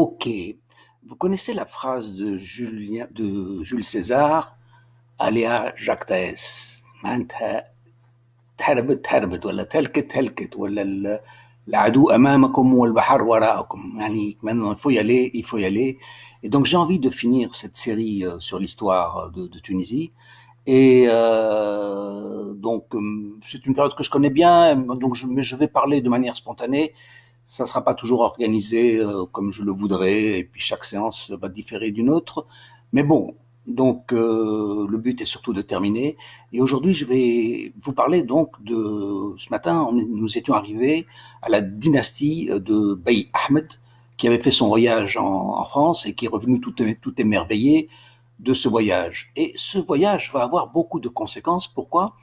Ok. Vous connaissez la phrase de Jules César, aléa Jacques Taès, معناتها تهربت تهربت ولا تهلكت هلكت ولا العدو أمامكم والبحر وراءكم. يعني maintenant il faut y aller, il faut y aller. Et donc j'ai envie de finir cette série sur l'histoire de Tunisie. Et c'est une période que je connais bien, mais je vais parler de manière spontanée. Ça ne sera pas toujours organisé comme je le voudrais, et puis chaque séance va différer d'une autre. Mais bon, le but est surtout de terminer. Et aujourd'hui, je vais vous parler donc de ce matin. Nous étions arrivés à la dynastie de Bey Ahmed, qui avait fait son voyage en France et qui est revenu tout émerveillé de ce voyage. Et ce voyage va avoir beaucoup de conséquences. Pourquoi?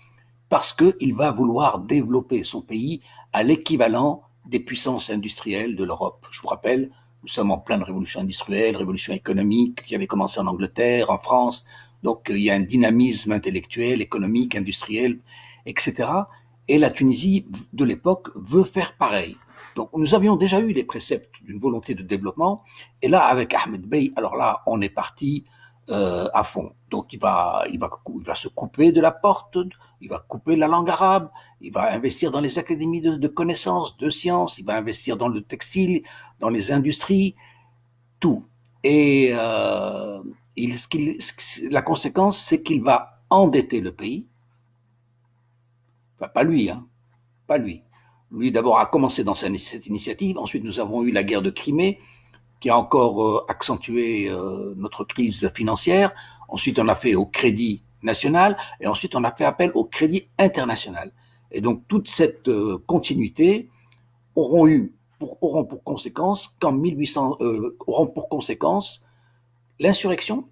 Parce qu'il va vouloir développer son pays à l'équivalent des puissances industrielles de l'Europe. Je vous rappelle, nous sommes en pleine révolution industrielle, révolution économique qui avait commencé en Angleterre, en France. Donc il y a un dynamisme intellectuel, économique, industriel, etc. Et la Tunisie de l'époque veut faire pareil. Donc nous avions déjà eu les préceptes d'une volonté de développement. Et là, avec Ahmed Bey, alors là, on est parti à fond. Donc il va se couper de la porte, il va couper la langue arabe, il va investir dans les académies de connaissances, de sciences, il va investir dans le textile, dans les industries, tout. Et la conséquence, c'est qu'il va endetter le pays. Enfin, pas lui, hein, pas lui. Lui, d'abord, a commencé dans cette initiative. Ensuite, nous avons eu la guerre de Crimée, qui a encore accentué notre crise financière. Ensuite, on a fait au crédit national et ensuite, on a fait appel au crédit international. Et donc, toute cette continuité auront pour conséquence auront pour conséquence l'insurrection,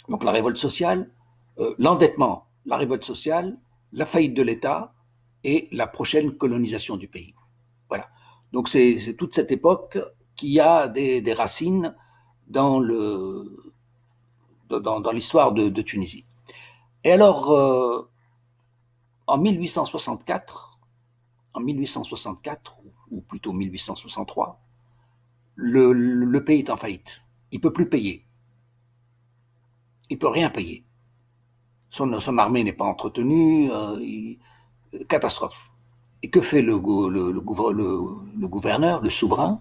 donc la révolte sociale, l'endettement, la révolte sociale, la faillite de l'État et la prochaine colonisation du pays. Voilà. Donc c'est toute cette époque qui a des racines dans l'histoire de Tunisie. Et alors, en 1864, ou plutôt 1863, le pays est en faillite. Il ne peut plus payer. Il ne peut rien payer. Son armée n'est pas entretenue. Catastrophe. Et que fait le gouverneur, le souverain?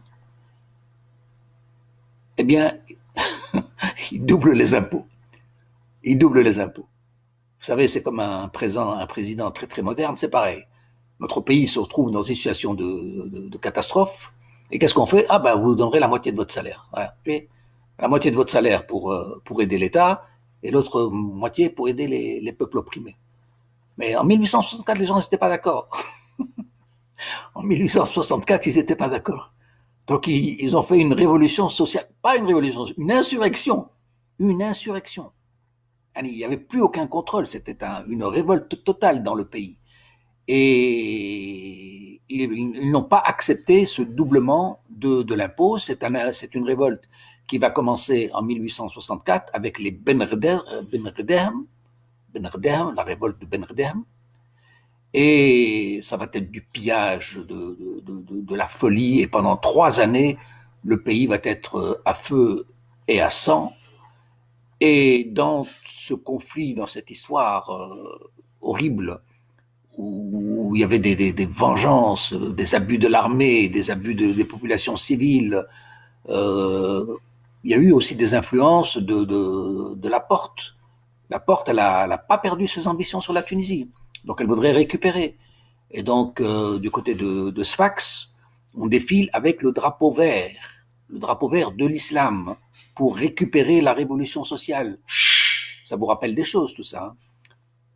Eh bien, il double les impôts. Il double les impôts. Vous savez, c'est comme un président très très moderne, c'est pareil. Notre pays se retrouve dans une situation de catastrophe. Et qu'est-ce qu'on fait? Ah ben, vous donnerez la moitié de votre salaire. Voilà. Puis, la moitié de votre salaire pour aider l'État et l'autre moitié pour aider les peuples opprimés. Mais en 1864, les gens n'étaient pas d'accord. En 1864, ils n'étaient pas d'accord. Donc, ils ont fait une révolution sociale. Pas une révolution, une insurrection. Une insurrection. Il n'y avait plus aucun contrôle. C'était une révolte totale dans le pays. Et ils n'ont pas accepté ce doublement de l'impôt. C'est une révolte qui va commencer en 1864 avec les Benrederm, la révolte de Benrederm. Et ça va être du pillage, de la folie. Et pendant 3 années, le pays va être à feu et à sang. Et dans ce conflit, dans cette histoire horrible, où il y avait des vengeances, des abus de l'armée, des abus des populations civiles, il y a eu aussi des influences de la Porte. La Porte, elle a pas perdu ses ambitions sur la Tunisie. Donc elle voudrait récupérer. Et donc, du côté de Sfax, on défile avec le drapeau vert de l'islam, pour récupérer la révolution sociale. Ça vous rappelle des choses, tout ça, hein?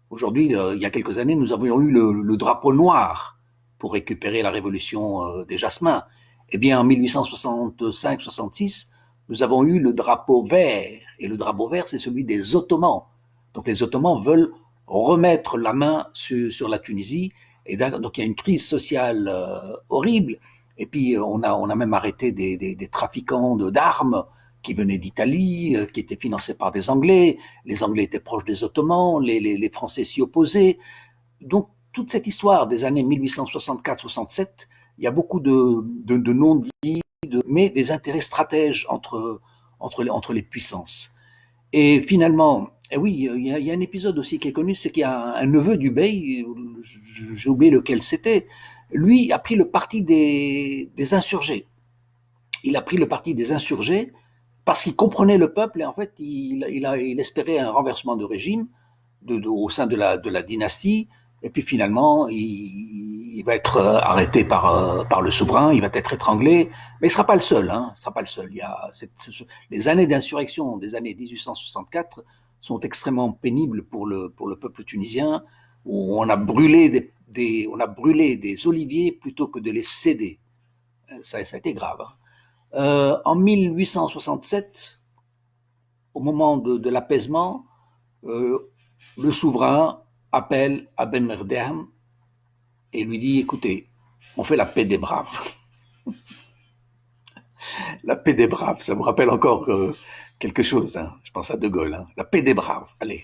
Aujourd'hui, il y a quelques années, nous avions eu le drapeau noir pour récupérer la révolution des Jasmins. Eh bien, en 1865-66, nous avons eu le drapeau vert. Et le drapeau vert, c'est celui des Ottomans. Donc les Ottomans veulent remettre la main sur la Tunisie. Et donc il y a une crise sociale horrible. Et puis on a même arrêté des trafiquants d'armes qui venaient d'Italie, qui étaient financés par des Anglais. Les Anglais étaient proches des Ottomans, les Français s'y opposaient. Donc toute cette histoire des années 1864-67, il y a beaucoup de non-dits, mais des intérêts stratèges entre les puissances. Et finalement, et oui, il y a un épisode aussi qui est connu, c'est qu'il y a un neveu du bey, j'ai oublié lequel c'était, lui a pris le parti des insurgés. Il a pris le parti des insurgés parce qu'il comprenait le peuple et en fait il espérait un renversement de régime au sein de la dynastie. Et puis finalement, il va être arrêté par le souverain, il va être étranglé, mais il ne sera pas le seul. Hein, il sera pas le seul. Les années d'insurrection des années 1864 sont extrêmement pénibles pour le peuple tunisien, où on a brûlé des oliviers plutôt que de les céder. Ça a été grave. Hein. En 1867, au moment de l'apaisement, euh, le souverain appelle à Ben Merdem et lui dit écoutez, on fait la paix des braves. La paix des braves, ça vous rappelle encore quelque chose, hein, je pense à De Gaulle. Hein. La paix des braves, allez.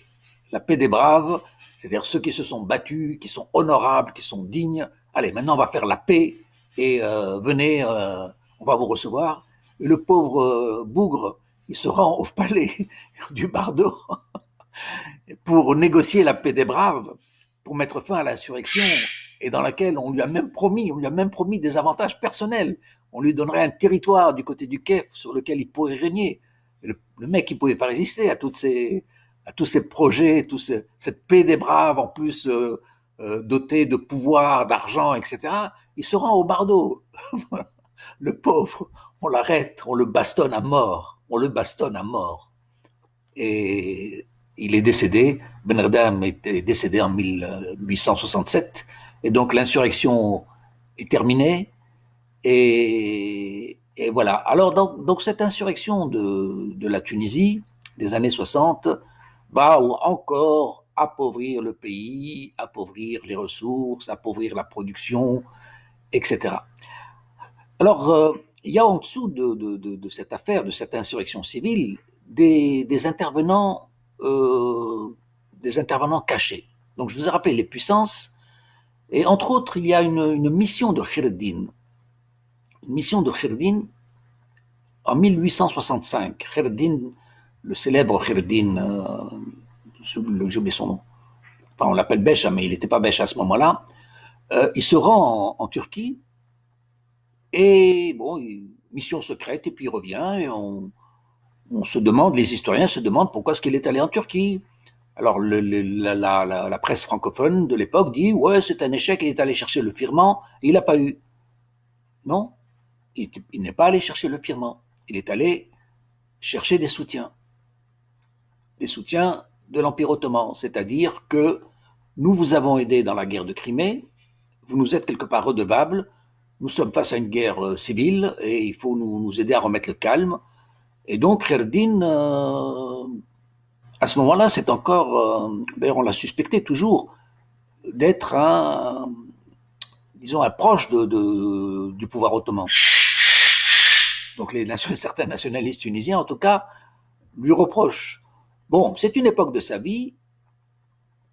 La paix des braves, c'est-à-dire ceux qui se sont battus, qui sont honorables, qui sont dignes. Allez, maintenant on va faire la paix et venez, on va vous recevoir. Et le pauvre bougre, il se rend au palais du Bardo pour négocier la paix des braves, pour mettre fin à l'insurrection, et dans laquelle on lui a même promis des avantages personnels. On lui donnerait un territoire du côté du Kef sur lequel il pourrait régner. Le mec, il pouvait pas résister à tous ces projets, cette paix des braves, en plus dotée de pouvoir, d'argent, etc. Il se rend au Bardo. Le pauvre, on l'arrête, on le bastonne à mort. On le bastonne à mort. Et il est décédé, Ben Erdem est décédé en 1867, et donc l'insurrection est terminée, et voilà. Alors donc cette insurrection de la Tunisie des années 60 va encore appauvrir le pays, appauvrir les ressources, appauvrir la production, etc. Alors, il y a en dessous de cette affaire, de cette insurrection civile, des intervenants, des intervenants cachés. Donc, je vous ai rappelé les puissances, et entre autres, il y a une mission de Khaireddin. Une mission de Khaireddin en 1865. Khaireddin, le célèbre Khaireddin, j'ai oublié son nom. Enfin, on l'appelle Becha, mais il n'était pas Becha à ce moment-là. Il se rend en Turquie, et bon, mission secrète, et puis il revient, et on se demande, les historiens se demandent pourquoi est-ce qu'il est allé en Turquie. Alors la presse francophone de l'époque dit ouais c'est un échec, il est allé chercher le firmament, et il n'a pas eu. Non, il n'est pas allé chercher le firmament, il est allé chercher des soutiens de l'Empire ottoman, c'est-à-dire que nous vous avons aidé dans la guerre de Crimée, vous nous êtes quelque part redevables, nous sommes face à une guerre civile et il faut nous aider à remettre le calme. Et donc Khaireddin, à ce moment-là, c'est encore, d'ailleurs on l'a suspecté toujours, d'être disons, un proche du pouvoir ottoman. Donc certains nationalistes tunisiens, en tout cas, lui reprochent. Bon, c'est une époque de sa vie,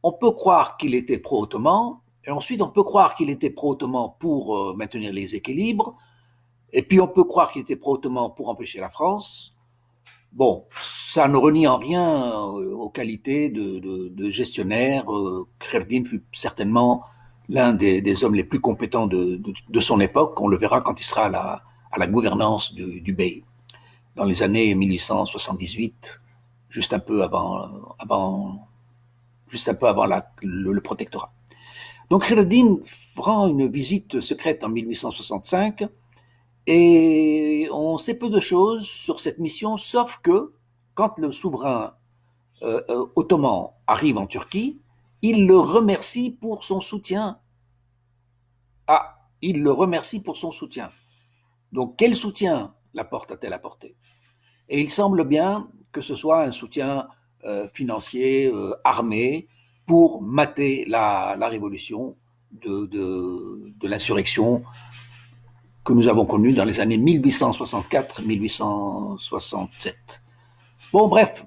on peut croire qu'il était pro-ottoman, et ensuite on peut croire qu'il était pro-ottoman pour maintenir les équilibres, et puis on peut croire qu'il était pro-ottoman pour empêcher la France. Bon, ça ne renie en rien aux qualités de gestionnaire. Khaireddin fut certainement l'un des hommes les plus compétents de son époque. On le verra quand il sera à la gouvernance du Bey, dans les années 1878, juste un peu avant le protectorat. Donc Khaireddin rend une visite secrète en 1865 et on sait peu de choses sur cette mission, sauf que quand le souverain ottoman arrive en Turquie, il le remercie pour son soutien. Ah, il le remercie pour son soutien. Donc quel soutien la porte a-t-elle apporté? Et il semble bien que ce soit un soutien financier, armé, pour mater la révolution de l'insurrection que nous avons connue dans les années 1864-1867. Bon, bref,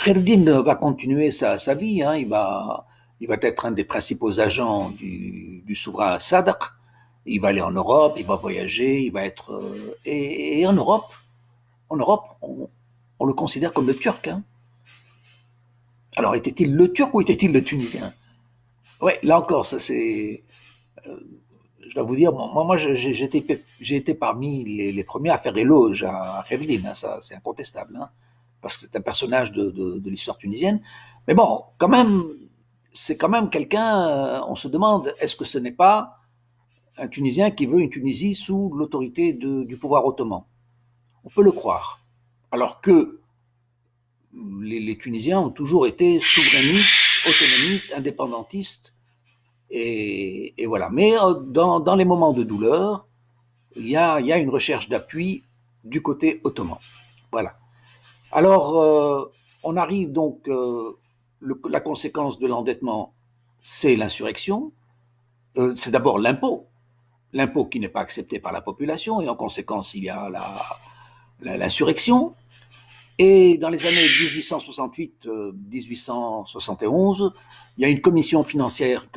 Khaireddin va continuer sa vie, hein, il va être un des principaux agents du souverain Sadr, Il va aller en Europe, il va voyager, il va être... et en Europe on le considère comme le Turc. Hein. Alors était-il le Turc ou était-il le Tunisien? Ouais, là encore, ça c'est... Je dois vous dire, moi j'ai été parmi les premiers à faire éloge à Khaireddine, hein, ça c'est incontestable, hein, parce que c'est un personnage de l'histoire tunisienne. Mais bon, quand même, c'est quand même quelqu'un, on se demande, est-ce que ce n'est pas un Tunisien qui veut une Tunisie sous l'autorité du pouvoir ottoman? On peut le croire. Alors que les Tunisiens ont toujours été souverainistes, autonomistes, indépendantistes, et voilà. Mais dans les moments de douleur, il y a une recherche d'appui du côté ottoman. Voilà. Alors, on arrive donc, la conséquence de l'endettement, c'est l'insurrection, c'est d'abord l'impôt qui n'est pas accepté par la population, et en conséquence, il y a l'insurrection. Et dans les années 1868-1871, il y a une commission financière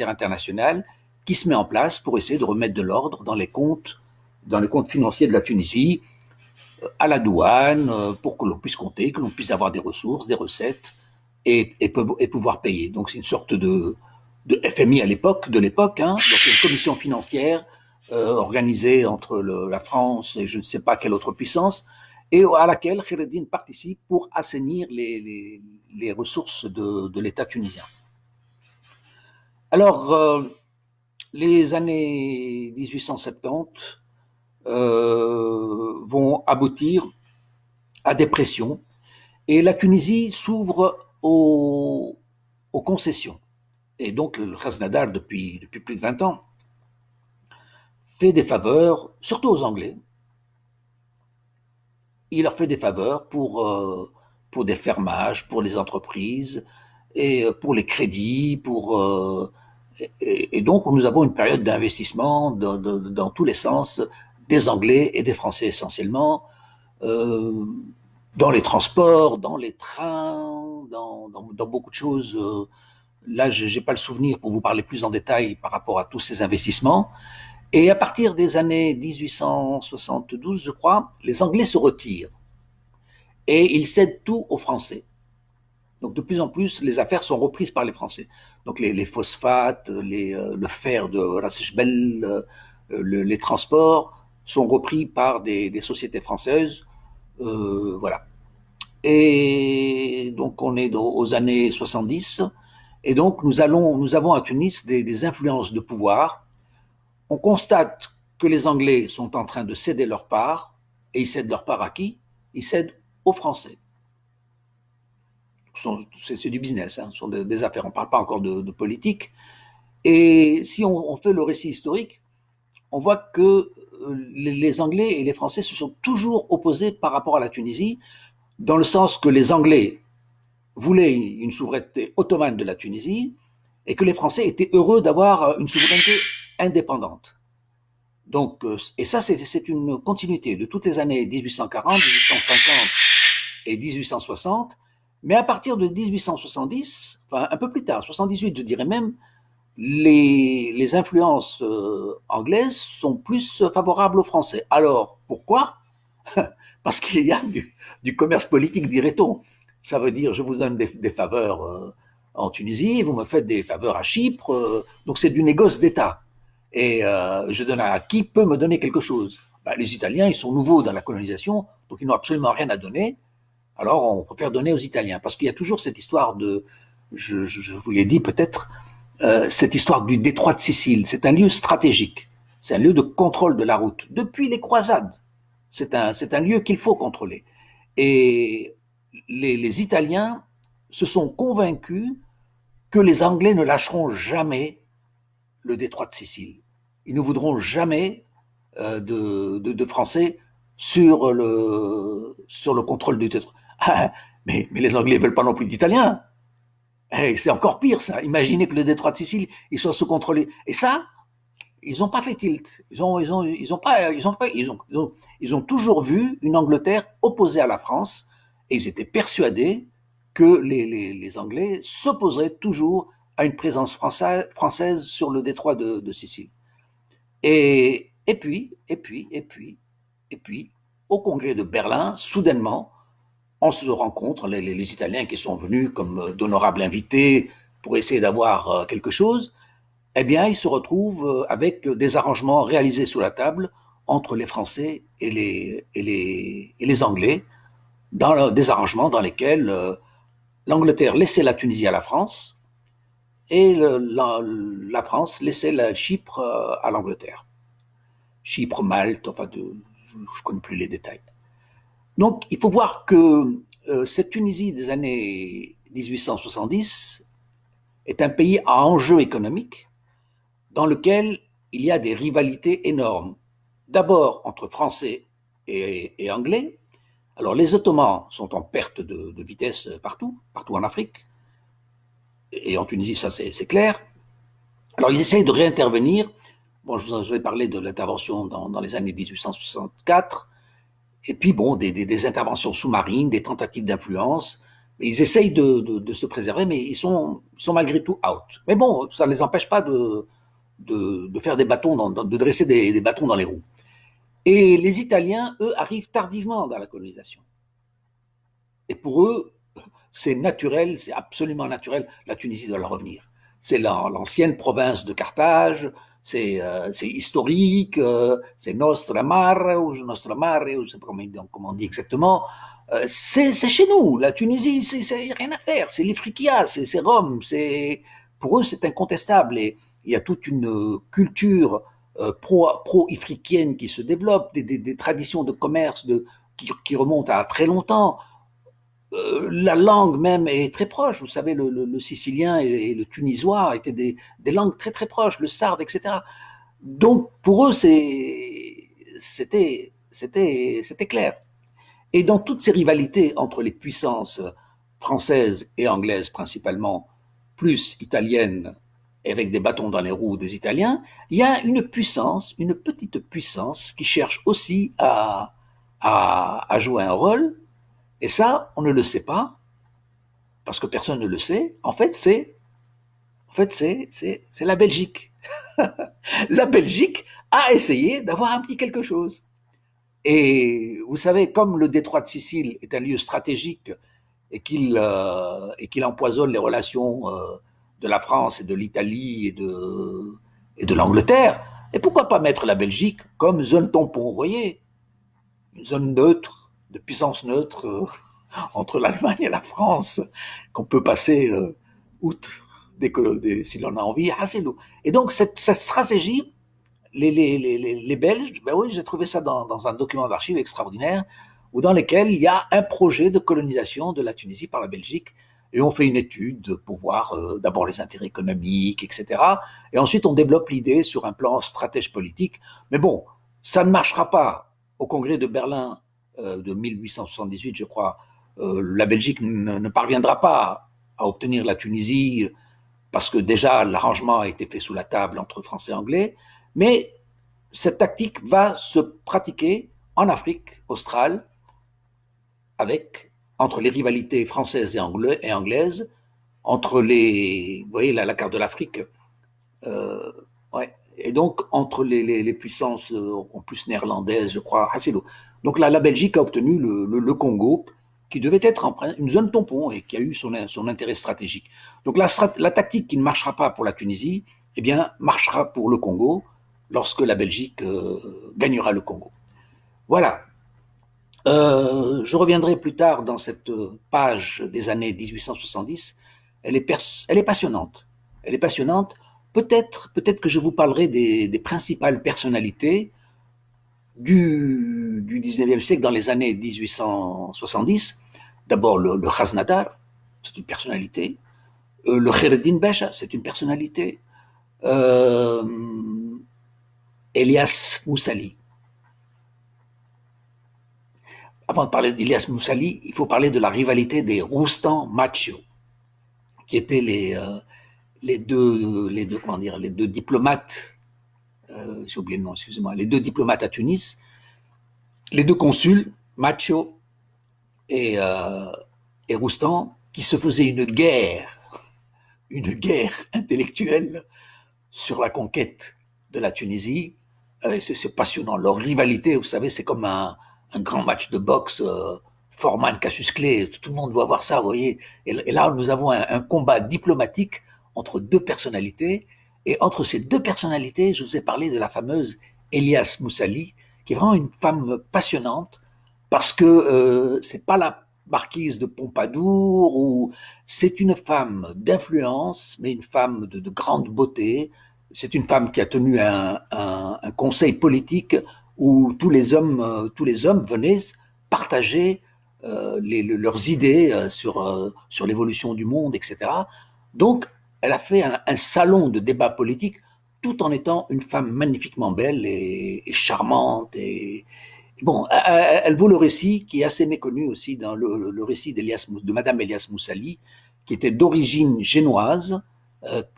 internationale qui se met en place pour essayer de remettre de l'ordre dans les comptes financiers de la Tunisie, à la douane, pour que l'on puisse compter, que l'on puisse avoir des ressources, des recettes, et pouvoir payer. Donc c'est une sorte de FMI de l'époque, hein. Donc c'est une commission financière organisée entre la France et je ne sais pas quelle autre puissance, et à laquelle Khaireddine participe pour assainir les ressources de l'État tunisien. Alors, les années 1870 vont aboutir à des pressions, et la Tunisie s'ouvre aux concessions. Et donc le Krasnodar, depuis plus de 20 ans, fait des faveurs, surtout aux Anglais. Il leur fait des faveurs pour des fermages, pour les entreprises, et pour les crédits, et donc nous avons une période d'investissement dans tous les sens, des Anglais et des Français essentiellement, euh, dans les transports, dans les trains, dans beaucoup de choses. Là, je n'ai pas le souvenir pour vous parler plus en détail par rapport à tous ces investissements. Et à partir des années 1872, je crois, les Anglais se retirent et ils cèdent tout aux Français. Donc de plus en plus, les affaires sont reprises par les Français. Donc les phosphates, le fer de Ras Jbel, les transports sont repris par des sociétés françaises. Voilà. Et donc on est aux années 70. Et donc nous avons à Tunis des influences de pouvoir. On constate que les Anglais sont en train de céder leur part. Et ils cèdent leur part à qui? Ils cèdent aux Français. C'est du business, hein, ce sont des affaires. On ne parle pas encore de politique. Et si on fait le récit historique, on voit que les Anglais et les Français se sont toujours opposés par rapport à la Tunisie, dans le sens que les Anglais voulaient une souveraineté ottomane de la Tunisie et que les Français étaient heureux d'avoir une souveraineté indépendante. Donc, et ça, c'est une continuité de toutes les années 1840, 1850 et 1860. Mais à partir de 1870, enfin un peu plus tard, 78 je dirais même, les influences anglaises sont plus favorables aux Français. Alors, pourquoi? Parce qu'il y a du commerce politique, dirait-on. Ça veut dire, je vous donne des faveurs en Tunisie, vous me faites des faveurs à Chypre, donc c'est du négoce d'État. Et je donne à qui peut me donner quelque chose. Ben, les Italiens, ils sont nouveaux dans la colonisation, donc ils n'ont absolument rien à donner. Alors on préfère donner aux Italiens, parce qu'il y a toujours cette histoire je vous l'ai dit peut-être, cette histoire du détroit de Sicile. C'est un lieu stratégique, c'est un lieu de contrôle de la route. Depuis les croisades, c'est un lieu qu'il faut contrôler. Et les Italiens se sont convaincus que les Anglais ne lâcheront jamais le détroit de Sicile. Ils ne voudront jamais de Français sur le contrôle du détroit. Mais les Anglais ne veulent pas non plus d'Italiens. Et c'est encore pire ça. Imaginez que le détroit de Sicile il soit sous contrôle. Et ça, ils n'ont pas fait tilt. Ils ont toujours vu une Angleterre opposée à la France et ils étaient persuadés que les Anglais s'opposeraient toujours à une présence française sur le détroit de Sicile. Et puis, au congrès de Berlin, soudainement, on se rencontre, les Italiens qui sont venus comme d'honorables invités pour essayer d'avoir quelque chose, eh bien, ils se retrouvent avec des arrangements réalisés sous la table entre les Français et les Anglais, des arrangements dans lesquels l'Angleterre laissait la Tunisie à la France et la France laissait la Chypre à l'Angleterre. Chypre, Malte, enfin, je ne connais plus les détails. Donc, il faut voir que cette Tunisie des années 1870 est un pays à enjeu économique dans lequel il y a des rivalités énormes. D'abord entre Français et Anglais. Alors, les Ottomans sont en perte de vitesse partout en Afrique. Et en Tunisie, ça c'est clair. Alors, ils essayent de réintervenir. Bon, je vous ai parlé de l'intervention dans les années 1864. Et puis, bon, des interventions sous-marines, des tentatives d'influence. Ils essayent de se préserver, mais ils sont malgré tout out. Mais bon, ça ne les empêche pas de faire des bâtons, de dresser des bâtons dans les roues. Et les Italiens, eux, arrivent tardivement dans la colonisation. Et pour eux, c'est naturel, c'est absolument naturel, la Tunisie doit leur revenir. C'est l'ancienne province de Carthage, c'est historique, c'est Nostra Mare, ou Nostra Mare, ou je ne sais pas comment on dit exactement. C'est chez nous, la Tunisie, c'est rien à faire, c'est l'Ifriqiya, c'est Rome, pour eux c'est incontestable. Et il y a toute une culture pro-ifriqienne qui se développe, des traditions de commerce qui remontent à très longtemps. La langue même est très proche. Vous savez, le sicilien et le tunisois étaient des langues très très proches, le sarde, etc. Donc pour eux, c'était clair. Et dans toutes ces rivalités entre les puissances françaises et anglaises principalement, plus italiennes, avec des bâtons dans les roues des Italiens, il y a une puissance, une petite puissance qui cherche aussi à jouer un rôle. Et ça, on ne le sait pas, parce que personne ne le sait. En fait, c'est la Belgique. La Belgique a essayé d'avoir un petit quelque chose. Et vous savez, comme le détroit de Sicile est un lieu stratégique et qu'il empoisonne les relations de la France et de l'Italie et de l'Angleterre, et pourquoi pas mettre la Belgique comme zone tampon, vous voyez, une zone neutre, de puissance neutre entre l'Allemagne et la France, qu'on peut passer outre si l'on a envie, assez lourd. Et donc, cette stratégie, les Belges, ben oui, j'ai trouvé ça dans un document d'archives extraordinaire, où dans lequel il y a un projet de colonisation de la Tunisie par la Belgique, et on fait une étude pour voir d'abord les intérêts économiques, etc. Et ensuite, on développe l'idée sur un plan stratège politique. Mais bon, ça ne marchera pas. Au congrès de Berlin de 1878, je crois, la Belgique ne parviendra pas à obtenir la Tunisie parce que déjà l'arrangement a été fait sous la table entre Français et Anglais, mais cette tactique va se pratiquer en Afrique australe entre les rivalités françaises et anglaises, entre vous voyez la carte de l'Afrique, ouais, et donc entre les puissances en plus néerlandaises, je crois, assez lourd. Donc là, la Belgique a obtenu le Congo, qui devait être une zone tampon et qui a eu son intérêt stratégique. Donc la tactique qui ne marchera pas pour la Tunisie, eh bien, marchera pour le Congo lorsque la Belgique gagnera le Congo. Voilà. Je reviendrai plus tard dans cette page des années 1870. Elle est passionnante. Elle est passionnante. Peut-être que je vous parlerai des principales personnalités du 19e siècle dans les années 1870. D'abord le Khaznadar, c'est une personnalité. Le Khaireddin Besha, c'est une personnalité. Euh, Elias Moussali. Avant de parler d'Ilias Moussali, il faut parler de la rivalité des Roustan-Macchio, qui étaient les deux diplomates, j'ai oublié le nom, excusez-moi, les deux diplomates à Tunis, les deux consuls, Macchio et Roustan, qui se faisaient une guerre intellectuelle sur la conquête de la Tunisie. C'est passionnant. Leur rivalité, vous savez, c'est comme un grand match de boxe, Foreman, Cassius Clay, tout le monde doit voir ça, vous voyez. Et là, nous avons un combat diplomatique entre deux personnalités. Et entre ces deux personnalités, je vous ai parlé de la fameuse Elias Moussali, qui est vraiment une femme passionnante, parce que c'est pas la marquise de Pompadour, ou c'est une femme d'influence, mais une femme de grande beauté. C'est une femme qui a tenu un conseil politique où tous les hommes venaient partager leurs idées sur l'évolution du monde, etc. Donc, elle a fait un salon de débat politique tout en étant une femme magnifiquement belle et charmante. Et bon, elle vaut le récit qui est assez méconnu aussi dans le récit de Madame Elias Moussali, qui était d'origine génoise.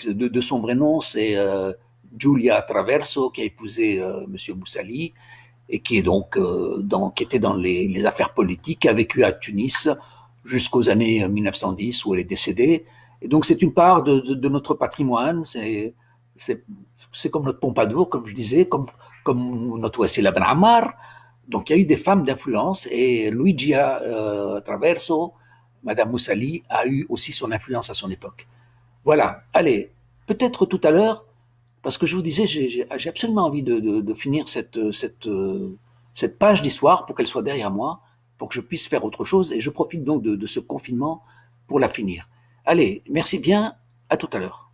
De son vrai nom, c'est Giulia Traverso, qui a épousé Monsieur Moussali et qui est donc qui était dans les affaires politiques, qui a vécu à Tunis jusqu'aux années 1910 où elle est décédée. Et donc c'est une part de notre patrimoine. C'est comme notre Pompadour, comme je disais, comme notre Wassila Ben Ammar. Donc il y a eu des femmes d'influence et Luigia Traverso, Madame Moussali, a eu aussi son influence à son époque. Voilà, allez, peut-être tout à l'heure, parce que je vous disais, j'ai absolument envie de finir cette page d'histoire pour qu'elle soit derrière moi, pour que je puisse faire autre chose, et je profite donc de ce confinement pour la finir. Allez, merci bien, à tout à l'heure.